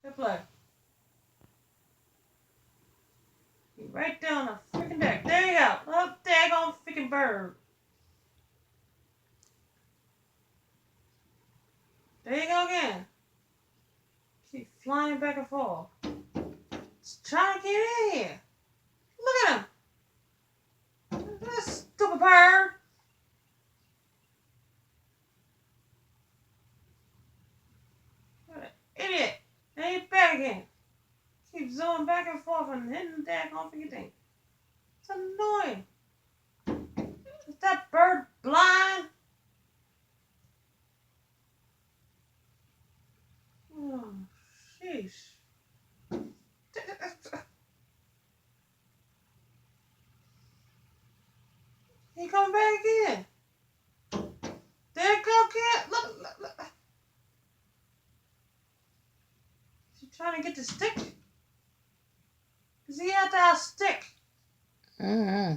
Good play. Right down the freaking deck. There you go. Oh, daggone freaking bird. There you go again. Keep flying back and forth. Just trying to get in here. Look at him. This stupid bird. What an idiot. Now he's back again. Keep zooming back and forth and hitting the daggone freaking thing. It's annoying. Is that bird blind? Oh, sheesh. He coming back again. There you go, kid. Look. Is he trying to get the stick? Is he after our stick? Mm-hmm.